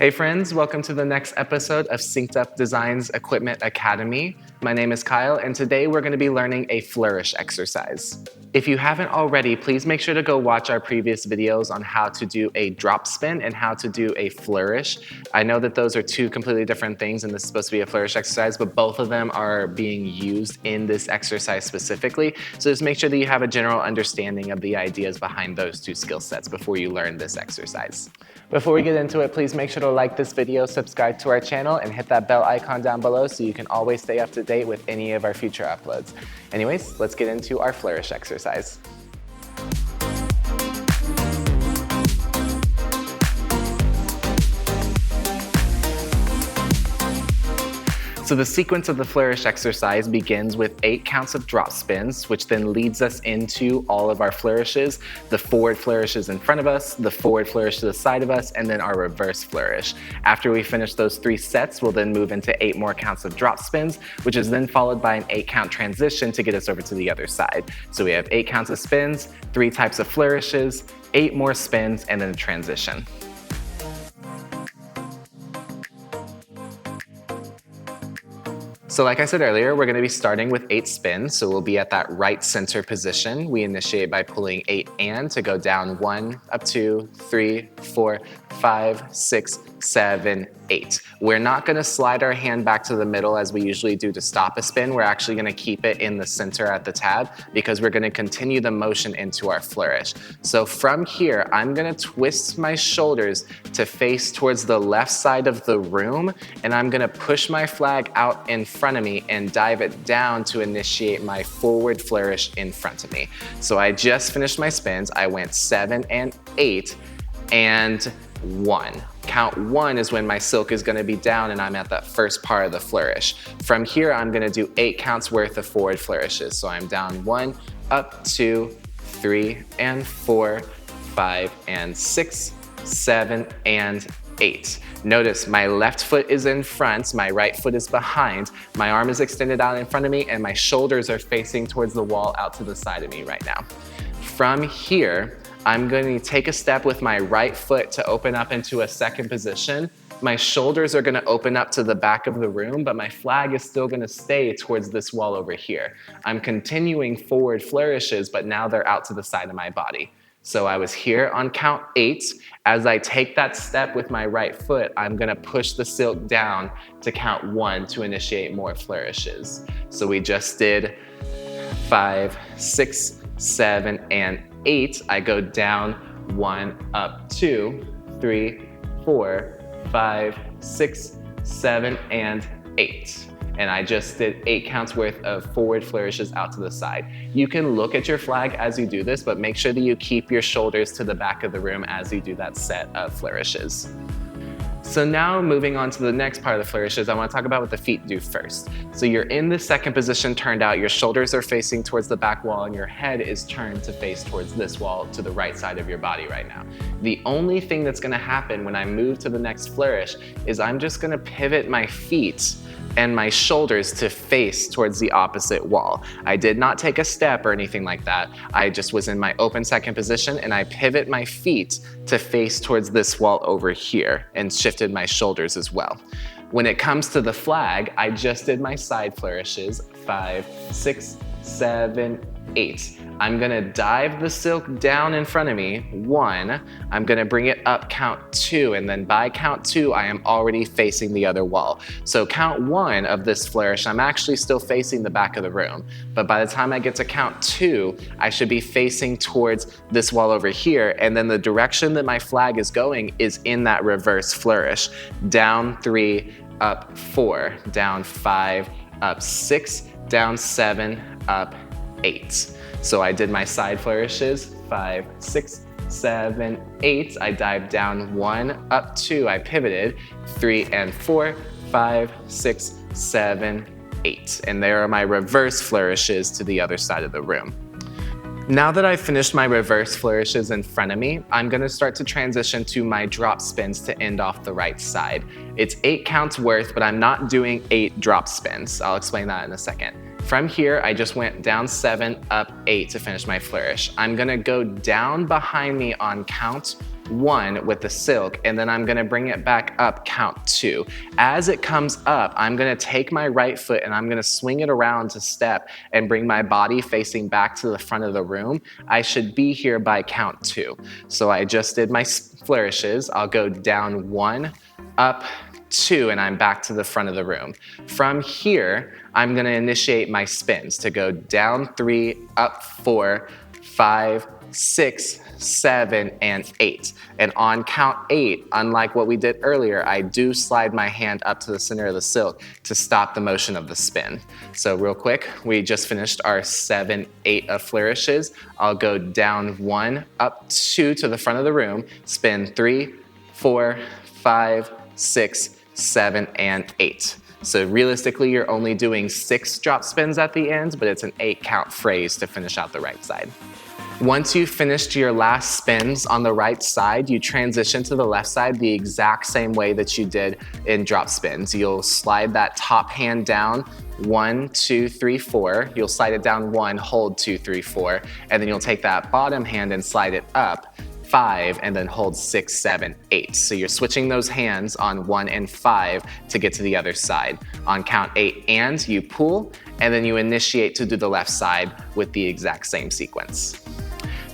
Hey friends, welcome to the next episode of Synced Up Design's Equipment Academy. My name is Kyle, and today we're going to be learning a flourish exercise. If you haven't already, please make sure to go watch our previous videos on how to do a drop spin and how to do a flourish. I know that those are two completely different things and this is supposed to be a flourish exercise, but both of them are being used in this exercise specifically. So just make sure that you have a general understanding of the ideas behind those two skill sets before you learn this exercise. Before we get into it, please make sure to like this video, subscribe to our channel, and hit that bell icon down below so you can always stay up to date with any of our future uploads. Anyways, let's get into our flourish exercise. So the sequence of the flourish exercise begins with 8 counts of drop spins, which then leads us into all of our flourishes. The forward flourishes in front of us, the forward flourish to the side of us, and then our reverse flourish. After we finish those 3 sets, we'll then move into 8 more counts of drop spins, which is then followed by an 8 count transition to get us over to the other side. So we have 8 counts of spins, 3 types of flourishes, 8 more spins, and then a transition. So like I said earlier, we're going to be starting with 8 spins. So we'll be at that right center position. We initiate by pulling 8 and to go down 1, up 2, 3, 4, 5, 6, 7, 8. We're not going to slide our hand back to the middle as we usually do to stop a spin. We're actually going to keep it in the center at the tab because we're going to continue the motion into our flourish. So from here, I'm going to twist my shoulders to face towards the left side of the room, and I'm going to push my flag out in front of me and dive it down to initiate my forward flourish in front of me. So I just finished my spins. I went 7 and 8 and 1. Count 1 is when my silk is going to be down and I'm at that first part of the flourish. From here, I'm going to do 8 counts worth of forward flourishes. So I'm down 1, up 2, 3 and 4, 5 and 6, 7 and 8. Notice my left foot is in front, my right foot is behind, my arm is extended out in front of me, and my shoulders are facing towards the wall out to the side of me right now. From here, I'm going to take a step with my right foot to open up into a second position. My shoulders are going to open up to the back of the room, but my flag is still going to stay towards this wall over here. I'm continuing forward flourishes, but now they're out to the side of my body. So I was here on count 8. As I take that step with my right foot, I'm going to push the silk down to count 1 to initiate more flourishes. So we just did 5, 6, 7, and 8. I go down 1, up 2, 3, 4, 5, 6, 7, and 8. And I just did 8 counts worth of forward flourishes out to the side. You can look at your flag as you do this, but make sure that you keep your shoulders to the back of the room as you do that set of flourishes. So now moving on to the next part of the flourishes, I want to talk about what the feet do first. So you're in the second position turned out, your shoulders are facing towards the back wall and your head is turned to face towards this wall to the right side of your body right now. The only thing that's going to happen when I move to the next flourish is I'm just going to pivot my feet and my shoulders to face towards the opposite wall. I did not take a step or anything like that. I just was in my open second position and I pivot my feet to face towards this wall over here and shifted my shoulders as well. When it comes to the flag, I just did my side flourishes, 5, 6, 7, 8. I'm gonna dive the silk down in front of me, 1. I'm gonna bring it up, count 2, and then by count 2, I am already facing the other wall. So count 1 of this flourish, I'm actually still facing the back of the room. But by the time I get to count 2, I should be facing towards this wall over here, and then the direction that my flag is going is in that reverse flourish. Down 3, up 4, down 5, up 6, down 7, up 8. So I did my side flourishes, 5, 6, 7, 8. I dived down 1, up 2. I pivoted, 3 and 4, 5, 6, 7, 8. And there are my reverse flourishes to the other side of the room. Now that I've finished my reverse flourishes in front of me, I'm going to start to transition to my drop spins to end off the right side. It's 8 counts worth, but I'm not doing 8 drop spins. I'll explain that in a second. From here, I just went down 7, up 8 to finish my flourish. I'm gonna go down behind me on count 1 with the silk, and then I'm gonna bring it back up, count 2. As it comes up, I'm gonna take my right foot and I'm gonna swing it around to step and bring my body facing back to the front of the room. I should be here by count 2. So I just did my flourishes. I'll go down 1, up 2, and I'm back to the front of the room. From here, I'm gonna initiate my spins to go down 3, up 4, 5, 6, 7, and 8. And on count 8, unlike what we did earlier, I do slide my hand up to the center of the silk to stop the motion of the spin. So real quick, we just finished our 7, 8 of flourishes. I'll go down 1, up 2 to the front of the room, spin 3, 4, 5, 6, 7, and 8. So realistically, you're only doing 6 drop spins at the end, but it's an 8 count phrase to finish out the right side. Once you've finished your last spins on the right side, you transition to the left side the exact same way that you did in drop spins. You'll slide that top hand down, 1, 2, 3, 4. You'll slide it down 1, hold 2, 3, 4. And then you'll take that bottom hand and slide it up 5, and then hold 6, 7, 8. So you're switching those hands on 1 and 5 to get to the other side. On count 8 and you pull, and then you initiate to do the left side with the exact same sequence.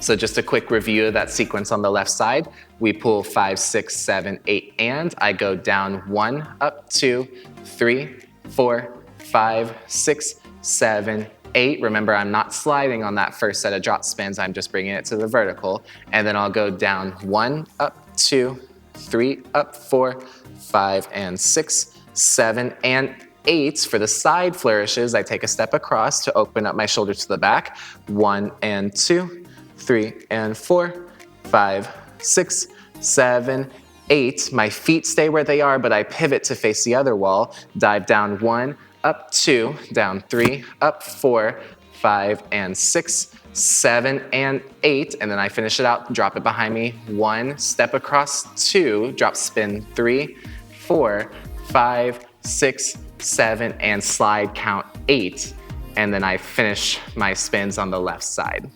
So just a quick review of that sequence on the left side. We pull 5, 6, 7, 8, and I go down 1, up 2, 3, 4, 5, 6, 7, 8. Remember, I'm not sliding on that first set of drop spins, I'm just bringing it to the vertical. And then I'll go down 1, up 2, 3, up 4, 5, and 6, 7, and 8. For the side flourishes, I take a step across to open up my shoulders to the back. 1 and 2, 3 and 4, 5, 6, 7, 8. My feet stay where they are, but I pivot to face the other wall. Dive down 1, up 2, down 3, up 4, 5, and 6, 7, and 8. And then I finish it out, drop it behind me. 1, step across 2, drop spin 3, 4, 5, 6, 7, and slide count 8. And then I finish my spins on the left side.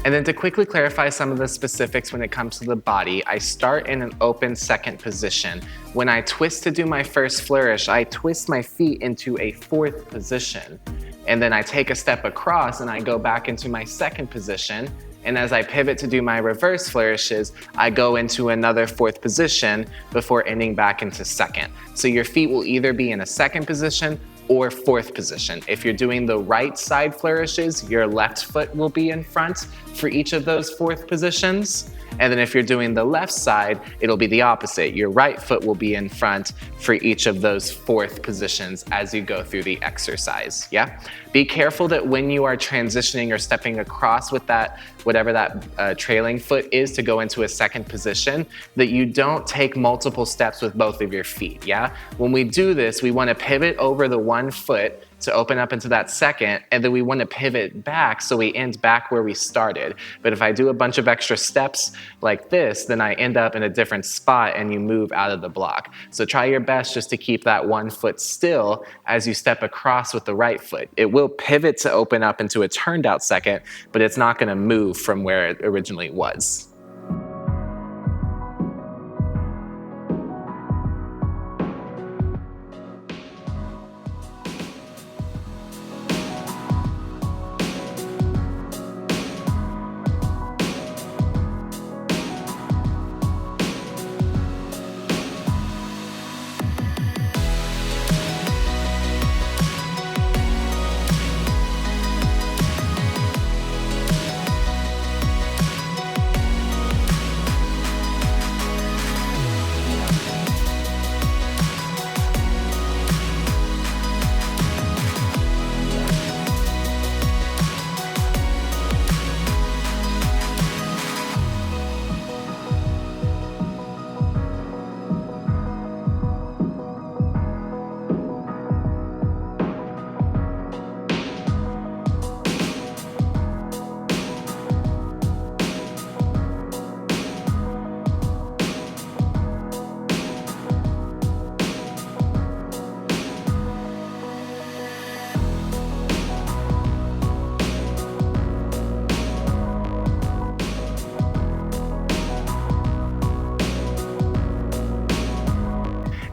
And then to quickly clarify some of the specifics when it comes to the body, I start in an open second position. When I twist to do my first flourish, I twist my feet into a 4th position. And then I take a step across and I go back into my second position. And as I pivot to do my reverse flourishes, I go into another 4th position before ending back into second. So your feet will either be in a second position or 4th position. If you're doing the right side flourishes, your left foot will be in front for each of those 4th positions. And then if you're doing the left side, it'll be the opposite. Your right foot will be in front for each of those 4th positions as you go through the exercise, yeah? Be careful that when you are transitioning or stepping across with that, whatever that trailing foot is to go into a second position, that you don't take multiple steps with both of your feet, yeah? When we do this, we wanna pivot over the one foot to open up into that second, and then we want to pivot back so we end back where we started. But if I do a bunch of extra steps like this, then I end up in a different spot and you move out of the block. So try your best just to keep that one foot still as you step across with the right foot. It will pivot to open up into a turned out second, but it's not going to move from where it originally was.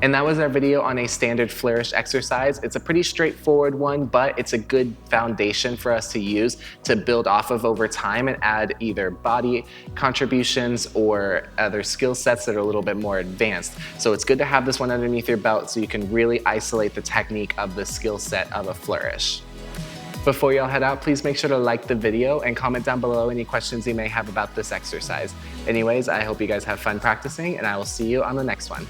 And that was our video on a standard flourish exercise. It's a pretty straightforward one, but it's a good foundation for us to use to build off of over time and add either body contributions or other skill sets that are a little bit more advanced. So it's good to have this one underneath your belt so you can really isolate the technique of the skill set of a flourish. Before y'all head out, please make sure to like the video and comment down below any questions you may have about this exercise. Anyways, I hope you guys have fun practicing, and I will see you on the next one.